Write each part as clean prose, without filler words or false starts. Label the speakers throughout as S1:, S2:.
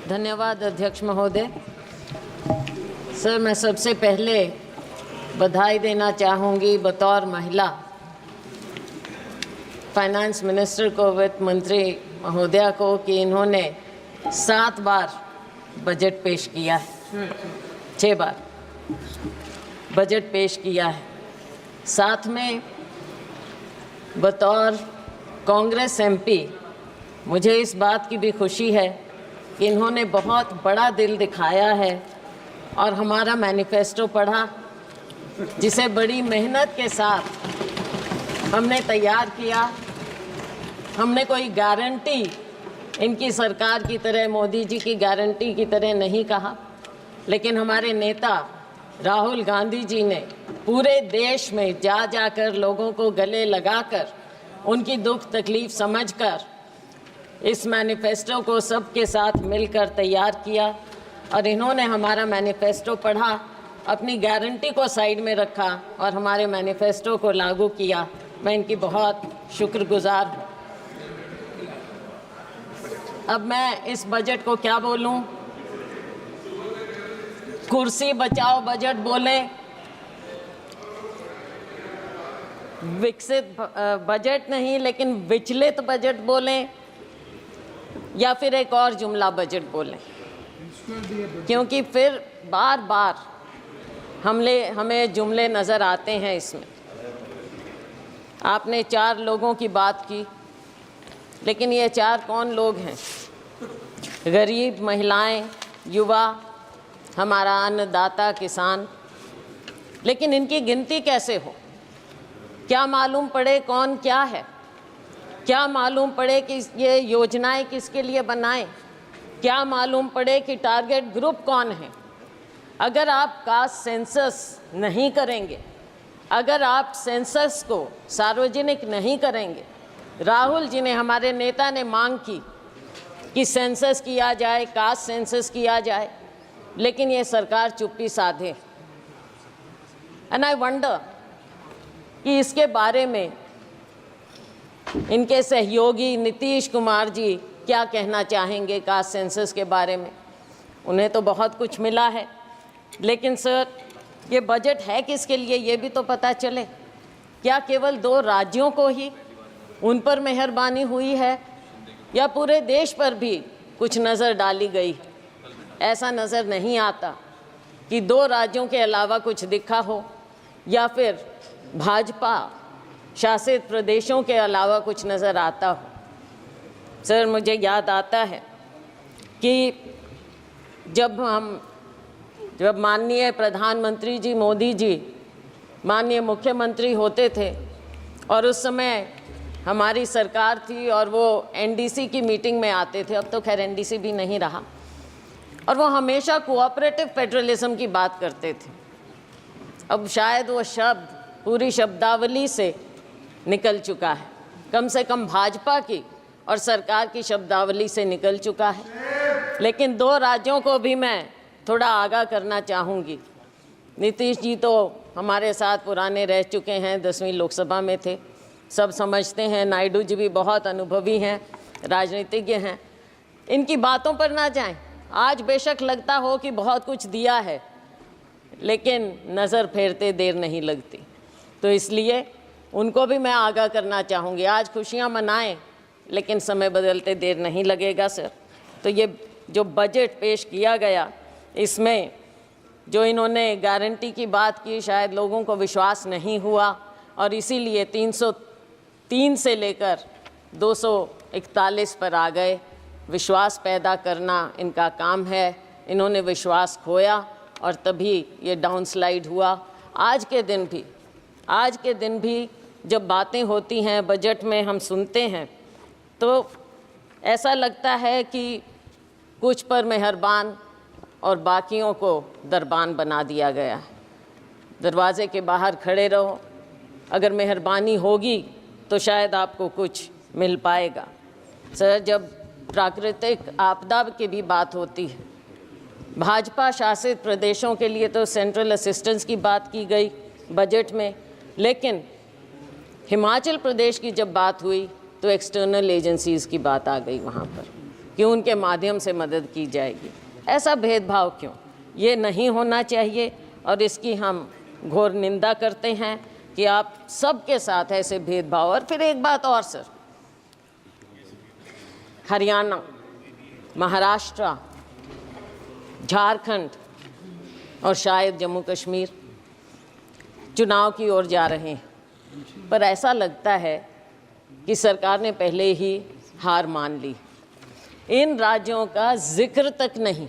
S1: धन्यवाद अध्यक्ष महोदय। सर, मैं सबसे पहले बधाई देना चाहूँगी बतौर महिला फाइनेंस मिनिस्टर को, वित्त मंत्री महोदया को, कि इन्होंने 7 बार बजट पेश किया है, 6 बार बजट पेश किया है। साथ में बतौर कांग्रेस एमपी मुझे इस बात की भी खुशी है कि इन्होंने बहुत बड़ा दिल दिखाया है और हमारा मैनिफेस्टो पढ़ा, जिसे बड़ी मेहनत के साथ हमने तैयार किया। हमने कोई गारंटी इनकी सरकार की तरह, मोदी जी की गारंटी की तरह नहीं कहा, लेकिन हमारे नेता राहुल गांधी जी ने पूरे देश में जा जाकर लोगों को गले लगाकर उनकी दुख तकलीफ समझकर इस मैनिफेस्टो को सबके साथ मिलकर तैयार किया। और इन्होंने हमारा मैनिफेस्टो पढ़ा, अपनी गारंटी को साइड में रखा और हमारे मैनिफेस्टो को लागू किया। मैं इनकी बहुत शुक्रगुजार हूँ। अब मैं इस बजट को क्या बोलूँ? कुर्सी बचाओ बजट बोलें, विकसित बजट नहीं लेकिन विचलित बजट बोलें, या फिर एक और जुमला बजट बोलें, क्योंकि फिर बार बार हमें जुमले नज़र आते हैं इसमें। आपने 4 लोगों की बात की, लेकिन ये 4 कौन लोग हैं? गरीब, महिलाएं, युवा, हमारा अन्नदाता किसान। लेकिन इनकी गिनती कैसे हो? क्या मालूम पड़े कौन क्या है? क्या मालूम पड़े कि ये योजनाएं किसके लिए बनाएं? क्या मालूम पड़े कि टारगेट ग्रुप कौन है? अगर आप कास्ट सेंसस नहीं करेंगे, अगर आप सेंसस को सार्वजनिक नहीं करेंगे, राहुल जी ने, हमारे नेता ने मांग की कि सेंसस किया जाए, कास्ट सेंसस किया जाए, लेकिन ये सरकार चुप्पी साधे। एंड आई वंडर कि इसके बारे में इनके सहयोगी नीतीश कुमार जी क्या कहना चाहेंगे कास्ट सेंसस के बारे में। उन्हें तो बहुत कुछ मिला है, लेकिन सर ये बजट है किसके लिए ये भी तो पता चले। क्या केवल 2 राज्यों को ही उन पर मेहरबानी हुई है, या पूरे देश पर भी कुछ नज़र डाली गई? ऐसा नज़र नहीं आता कि 2 राज्यों के अलावा कुछ दिखा हो, या फिर भाजपा शासित प्रदेशों के अलावा कुछ नज़र आता हो। सर, मुझे याद आता है कि जब माननीय प्रधानमंत्री जी मोदी जी माननीय मुख्यमंत्री होते थे और उस समय हमारी सरकार थी और वो एनडीसी की मीटिंग में आते थे, अब तो खैर एनडीसी भी नहीं रहा, और वो हमेशा कोऑपरेटिव फेडरलिज्म की बात करते थे। अब शायद वो शब्द पूरी शब्दावली से निकल चुका है, कम से कम भाजपा की और सरकार की शब्दावली से निकल चुका है। लेकिन 2 राज्यों को भी मैं थोड़ा आगाह करना चाहूँगी। नीतीश जी तो हमारे साथ पुराने रह चुके हैं, 10वीं लोकसभा में थे, सब समझते हैं। नायडू जी भी बहुत अनुभवी हैं, राजनीतिज्ञ हैं। इनकी बातों पर ना जाएं। आज बेशक लगता हो कि बहुत कुछ दिया है, लेकिन नज़र फेरते देर नहीं लगती, तो इसलिए उनको भी मैं आगाह करना चाहूँगी। आज खुशियाँ मनाएं, लेकिन समय बदलते देर नहीं लगेगा सर। तो ये जो बजट पेश किया गया, इसमें जो इन्होंने गारंटी की बात की, शायद लोगों को विश्वास नहीं हुआ और इसीलिए 303 से लेकर 241 पर आ गए। विश्वास पैदा करना इनका काम है। इन्होंने विश्वास खोया और तभी ये डाउनस्लाइड हुआ। आज के दिन भी जब बातें होती हैं बजट में, हम सुनते हैं तो ऐसा लगता है कि कुछ पर मेहरबान और बाकियों को दरबान बना दिया गया है। दरवाजे के बाहर खड़े रहो, अगर मेहरबानी होगी तो शायद आपको कुछ मिल पाएगा। सर, जब प्राकृतिक आपदा की भी बात होती है, भाजपा शासित प्रदेशों के लिए तो सेंट्रल असिस्टेंस की बात की गई बजट में, लेकिन हिमाचल प्रदेश की जब बात हुई तो एक्सटर्नल एजेंसीज़ की बात आ गई वहाँ पर कि उनके माध्यम से मदद की जाएगी। ऐसा भेदभाव क्यों? ये नहीं होना चाहिए और इसकी हम घोर निंदा करते हैं कि आप सबके साथ ऐसे भेदभाव। और फिर एक बात और सर, हरियाणा, महाराष्ट्र, झारखंड और शायद जम्मू कश्मीर चुनाव की ओर जा रहे हैं, पर ऐसा लगता है कि सरकार ने पहले ही हार मान ली। इन राज्यों का जिक्र तक नहीं,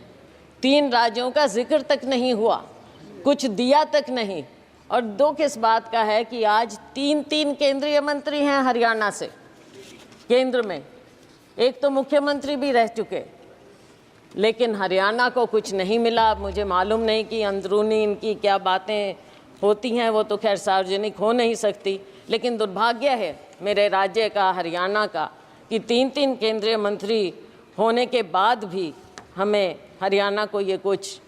S1: 3 राज्यों का जिक्र तक नहीं हुआ, कुछ दिया तक नहीं। और दुख इस बात का है कि आज 3 केंद्रीय मंत्री हैं हरियाणा से केंद्र में, एक तो मुख्यमंत्री भी रह चुके, लेकिन हरियाणा को कुछ नहीं मिला। मुझे मालूम नहीं कि अंदरूनी इनकी क्या बातें होती हैं, वो तो खैर सार्वजनिक हो नहीं सकती, लेकिन दुर्भाग्य है मेरे राज्य का, हरियाणा का, कि 3 केंद्रीय मंत्री होने के बाद भी हमें हरियाणा को ये कुछ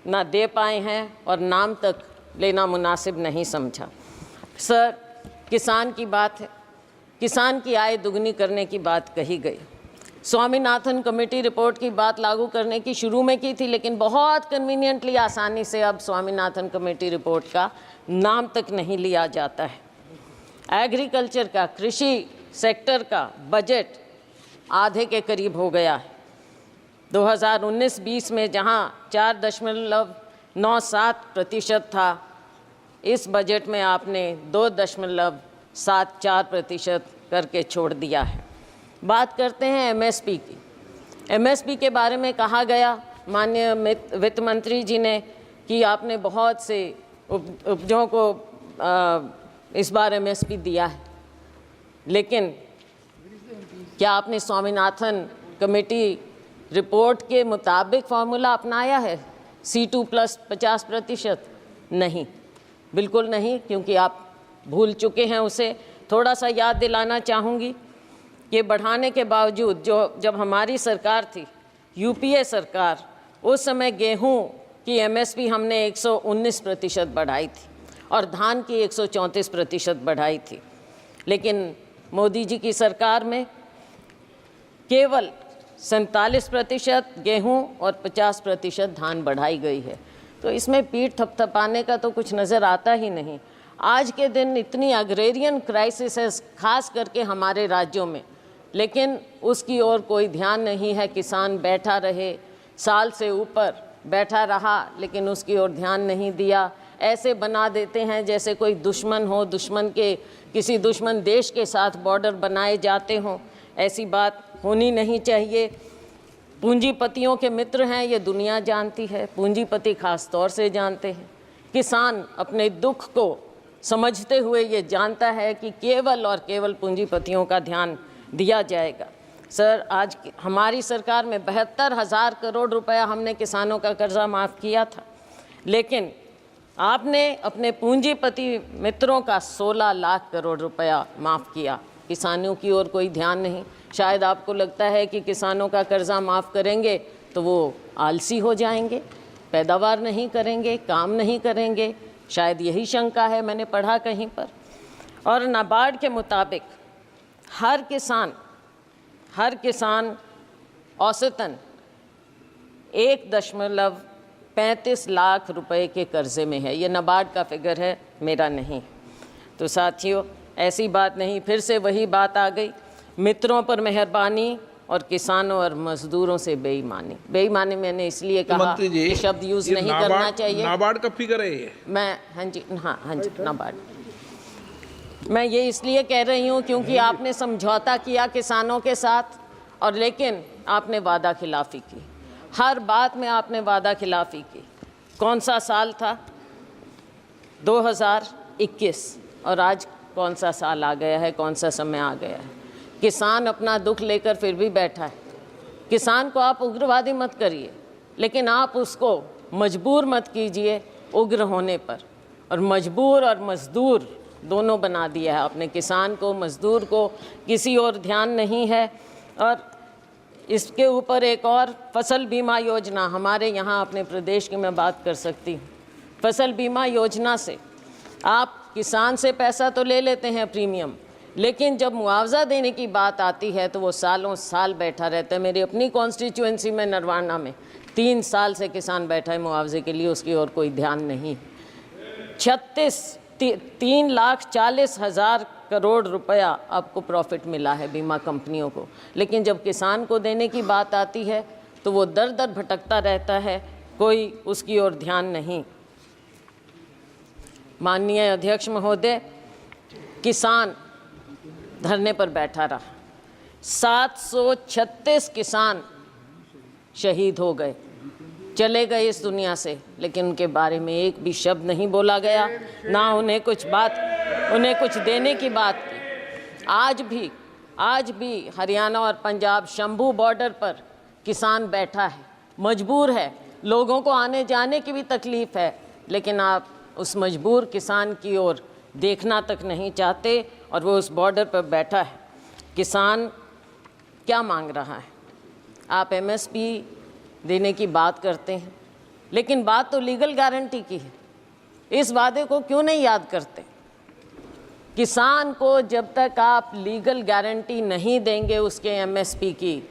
S1: ना दे पाए हैं और नाम तक लेना मुनासिब नहीं समझा। सर, किसान की बात है, किसान की आय दुगनी करने की बात कही गई। स्वामीनाथन कमेटी रिपोर्ट की बात लागू करने की शुरू में की थी, लेकिन बहुत कन्वीनियंटली आसानी से अब स्वामीनाथन कमेटी रिपोर्ट का नाम तक नहीं लिया जाता है। एग्रीकल्चर का, कृषि सेक्टर का बजट आधे के करीब हो गया है। 2019-20 में जहां 4.97% था, इस बजट में आपने 2.74% करके छोड़ दिया है। बात करते हैं एमएसपी की। एमएसपी के बारे में कहा गया माननीय वित्त मंत्री जी ने कि आपने बहुत से उपजों को इस बार एमएसपी दिया है, लेकिन क्या आपने स्वामीनाथन कमेटी रिपोर्ट के मुताबिक फार्मूला अपनाया है C2 + 50%? नहीं, बिल्कुल नहीं, क्योंकि आप भूल चुके हैं उसे। थोड़ा सा याद दिलाना चाहूँगी कि बढ़ाने के बावजूद जब हमारी सरकार थी, यूपीए सरकार, उस समय गेहूं की एमएसपी हमने 119% बढ़ाई थी और धान की 134% बढ़ाई थी, लेकिन मोदी जी की सरकार में केवल 47% गेहूं और 50% धान बढ़ाई गई है। तो इसमें पीठ थपथपाने का तो कुछ नज़र आता ही नहीं। आज के दिन इतनी अग्रेरियन क्राइसिस है, खास करके हमारे राज्यों में, लेकिन उसकी ओर कोई ध्यान नहीं है। किसान बैठा रहे, साल से ऊपर बैठा रहा, लेकिन उसकी ओर ध्यान नहीं दिया। ऐसे बना देते हैं जैसे कोई दुश्मन हो, किसी दुश्मन देश के साथ बॉर्डर बनाए जाते हों। ऐसी बात होनी नहीं चाहिए। पूंजीपतियों के मित्र हैं, ये दुनिया जानती है, पूंजीपति खास तौर से जानते हैं। किसान अपने दुख को समझते हुए ये जानता है कि केवल और केवल पूंजीपतियों का ध्यान दिया जाएगा। सर, आज हमारी सरकार में 72,000 करोड़ रुपया हमने किसानों का कर्जा माफ़ किया था, लेकिन आपने अपने पूंजीपति मित्रों का 16 लाख करोड़ रुपया माफ़ किया। किसानों की ओर कोई ध्यान नहीं। शायद आपको लगता है कि किसानों का कर्जा माफ़ करेंगे तो वो आलसी हो जाएंगे, पैदावार नहीं करेंगे, काम नहीं करेंगे, शायद यही शंका है, मैंने पढ़ा कहीं पर। और नाबार्ड के मुताबिक हर किसान औसतन 1.35 लाख रुपए के कर्जे में है। ये नाबार्ड का फिगर है, मेरा नहीं। तो साथियों, ऐसी बात नहीं, फिर से वही बात आ गई, मित्रों पर मेहरबानी और किसानों और मजदूरों से बेईमानी। बेईमानी मैंने इसलिए कहा कि शब्द यूज़ नहीं करना चाहिए।
S2: नाबार्ड का फिगर है ये?
S1: मैं हाँ जी नाबार्ड। मैं ये इसलिए कह रही हूँ क्योंकि आपने समझौता किया किसानों के साथ, और लेकिन आपने वादा खिलाफ़ी की। हर बात में आपने वादा खिलाफ़ी की। कौन सा साल था? 2021, और आज कौन सा साल आ गया है, कौन सा समय आ गया है। किसान अपना दुख लेकर फिर भी बैठा है। किसान को आप उग्रवादी मत करिए, लेकिन आप उसको मजबूर मत कीजिए उग्र होने पर। और मजबूर और मजदूर दोनों बना दिया है आपने, किसान को, मजदूर को, किसी और ध्यान नहीं है। और इसके ऊपर एक और फसल बीमा योजना हमारे यहाँ अपने प्रदेश की मैं बात कर सकती हूँ। फसल बीमा योजना से आप किसान से पैसा तो ले लेते हैं प्रीमियम, लेकिन जब मुआवजा देने की बात आती है तो वो सालों साल बैठा रहता है। मेरी अपनी कॉन्स्टिट्यूएंसी में नरवाना में 3 साल से किसान बैठा है मुआवजे के लिए, उसकी और कोई ध्यान नहीं। 3,40,000 करोड़ रुपया आपको प्रॉफिट मिला है बीमा कंपनियों को, लेकिन जब किसान को देने की बात आती है तो वो दर दर भटकता रहता है, कोई उसकी ओर ध्यान नहीं। माननीय अध्यक्ष महोदय, किसान धरने पर बैठा रहा, 736 किसान शहीद हो गए, चले गए इस दुनिया से, लेकिन उनके बारे में एक भी शब्द नहीं बोला गया, ना उन्हें कुछ देने की बात की। आज भी हरियाणा और पंजाब शंभू बॉर्डर पर किसान बैठा है, मजबूर है, लोगों को आने जाने की भी तकलीफ़ है, लेकिन आप उस मजबूर किसान की ओर देखना तक नहीं चाहते और वो उस बॉर्डर पर बैठा है। किसान क्या मांग रहा है? आप एमएसपी देने की बात करते हैं, लेकिन बात तो लीगल गारंटी की है। इस वादे को क्यों नहीं याद करते? किसान को जब तक आप लीगल गारंटी नहीं देंगे उसके एमएसपी की,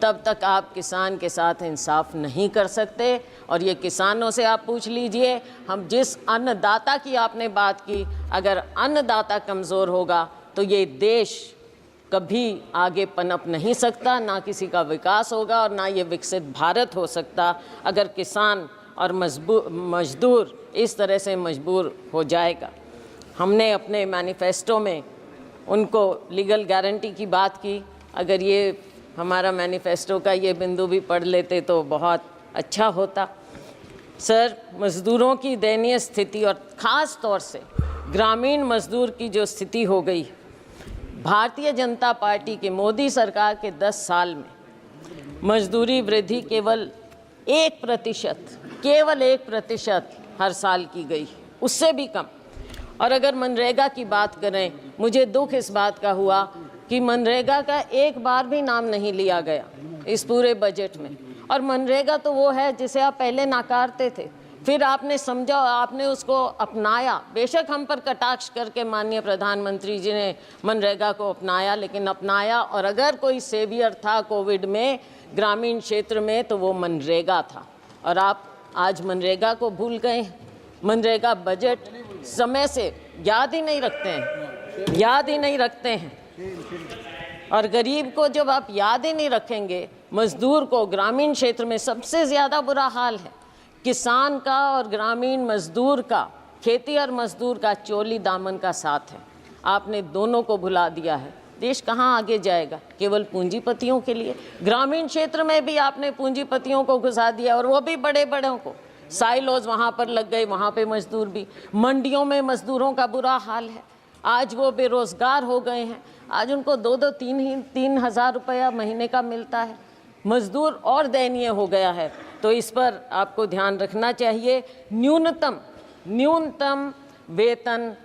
S1: तब तक आप किसान के साथ इंसाफ नहीं कर सकते। और ये किसानों से आप पूछ लीजिए, हम जिस अन्नदाता की आपने बात की, अगर अन्नदाता कमज़ोर होगा तो ये देश कभी आगे पनप नहीं सकता, ना किसी का विकास होगा और ना ये विकसित भारत हो सकता अगर किसान और मजदूर इस तरह से मजबूर हो जाएगा। हमने अपने मैनिफेस्टो में उनको लीगल गारंटी की बात की। अगर ये हमारा मैनिफेस्टो का ये बिंदु भी पढ़ लेते तो बहुत अच्छा होता। सर, मज़दूरों की दयनीय स्थिति और ख़ास तौर से ग्रामीण मज़दूर की जो स्थिति हो गई, भारतीय जनता पार्टी के मोदी सरकार के 10 साल में मजदूरी वृद्धि केवल 1% हर साल की गई, उससे भी कम। और अगर मनरेगा की बात करें, मुझे दुख इस बात का हुआ कि मनरेगा का एक बार भी नाम नहीं लिया गया इस पूरे बजट में। और मनरेगा तो वो है जिसे आप पहले नाकारते थे, फिर आपने समझा, आपने उसको अपनाया। बेशक हम पर कटाक्ष करके माननीय प्रधानमंत्री जी ने मनरेगा को अपनाया, लेकिन अपनाया। और अगर कोई सेवियर था कोविड में ग्रामीण क्षेत्र में तो वो मनरेगा था, और आप आज मनरेगा को भूल गए। मनरेगा बजट समय से याद ही नहीं रखते हैं। और गरीब को जब आप याद ही नहीं रखेंगे, मजदूर को ग्रामीण क्षेत्र में सबसे ज़्यादा बुरा हाल है। किसान का और ग्रामीण मजदूर का, खेती और मजदूर का चोली दामन का साथ है। आपने दोनों को भुला दिया है। देश कहाँ आगे जाएगा? केवल पूंजीपतियों के लिए। ग्रामीण क्षेत्र में भी आपने पूंजीपतियों को घुसा दिया, और वो भी बड़े बड़ों को। साइलोज वहाँ पर लग गए, वहाँ पे मजदूर भी। मंडियों में मजदूरों का बुरा हाल है। आज वो बेरोज़गार हो गए हैं, आज उनको 2-3 हज़ार रुपया महीने का मिलता है। मजदूर और दयनीय हो गया है। तो इस पर आपको ध्यान रखना चाहिए। न्यूनतम वेतन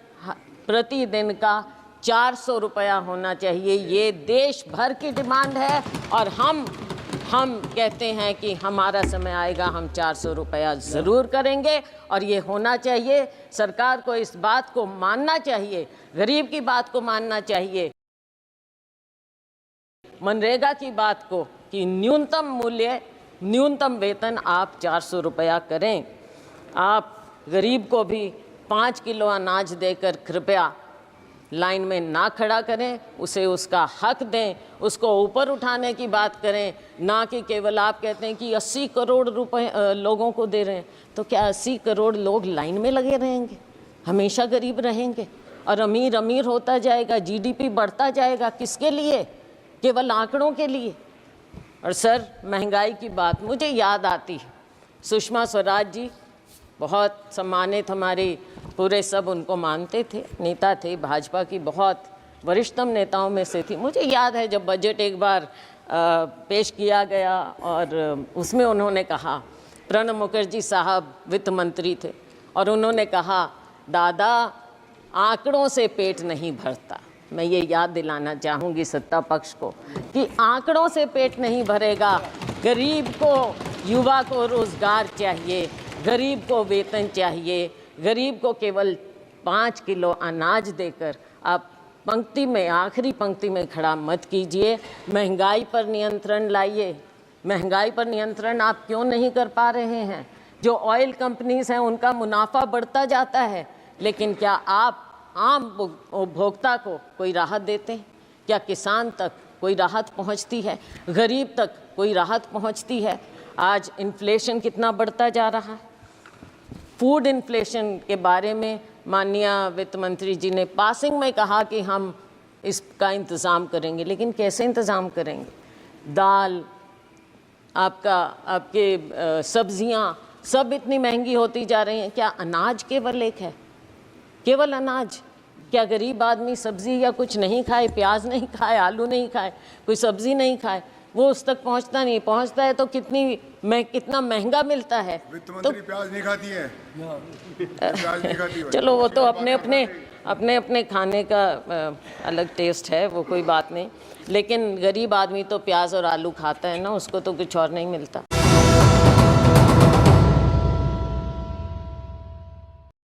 S1: प्रतिदिन का 400 रुपया होना चाहिए। ये देश भर की डिमांड है, और हम कहते हैं कि हमारा समय आएगा, हम 400 रुपया ज़रूर करेंगे, और ये होना चाहिए। सरकार को इस बात को मानना चाहिए, गरीब की बात को मानना चाहिए, मनरेगा की बात को, कि न्यूनतम वेतन आप 400 रुपया करें। आप गरीब को भी 5 किलो अनाज देकर कृपया लाइन में ना खड़ा करें, उसे उसका हक दें, उसको ऊपर उठाने की बात करें, ना कि केवल आप कहते हैं कि 80 करोड़ रुपए लोगों को दे रहे हैं। तो क्या 80 करोड़ लोग लाइन में लगे रहेंगे? हमेशा गरीब रहेंगे और अमीर होता जाएगा, जीडीपी बढ़ता जाएगा। किसके लिए? केवल आंकड़ों के लिए। और सर, महंगाई की बात मुझे याद आती है, सुषमा स्वराज जी बहुत सम्मानित, हमारे पूरे सब उनको मानते थे, नेता थे, भाजपा की बहुत वरिष्ठतम नेताओं में से थी। मुझे याद है जब बजट एक बार पेश किया गया और उसमें उन्होंने कहा, प्रणब मुखर्जी साहब वित्त मंत्री थे, और उन्होंने कहा, दादा आंकड़ों से पेट नहीं भरता। मैं ये याद दिलाना चाहूँगी सत्ता पक्ष को कि आंकड़ों से पेट नहीं भरेगा। गरीब को, युवा को रोज़गार चाहिए, गरीब को वेतन चाहिए। गरीब को केवल 5 किलो अनाज देकर आप पंक्ति में, आखिरी पंक्ति में खड़ा मत कीजिए। महंगाई पर नियंत्रण लाइए। महंगाई पर नियंत्रण आप क्यों नहीं कर पा रहे हैं? जो ऑयल कंपनीज हैं उनका मुनाफा बढ़ता जाता है, लेकिन क्या आप आम उपभोक्ता को कोई राहत देते हैं? क्या किसान तक कोई राहत पहुंचती है? गरीब तक कोई राहत पहुंचती है? आज इन्फ्लेशन कितना बढ़ता जा रहा है। फूड इन्फ्लेशन के बारे में माननीय वित्त मंत्री जी ने पासिंग में कहा कि हम इसका इंतज़ाम करेंगे, लेकिन कैसे इंतज़ाम करेंगे? दाल, आपके सब्जियां सब इतनी महंगी होती जा रही हैं। क्या अनाज केवल एक है? केवल अनाज? क्या गरीब आदमी सब्जी या कुछ नहीं खाए, प्याज नहीं खाए, आलू नहीं खाए, कोई सब्जी नहीं खाए, वो उस तक पहुंचता नहीं? पहुंचता है तो कितना महंगा मिलता है।
S2: वित्त मंत्री प्याज नहीं खाती है, प्याज नहीं खाती है।
S1: चलो वो तो अपने अपने खाने का अलग टेस्ट है, वो कोई बात नहीं, लेकिन गरीब आदमी तो प्याज और आलू खाता है ना, उसको तो कुछ और नहीं मिलता।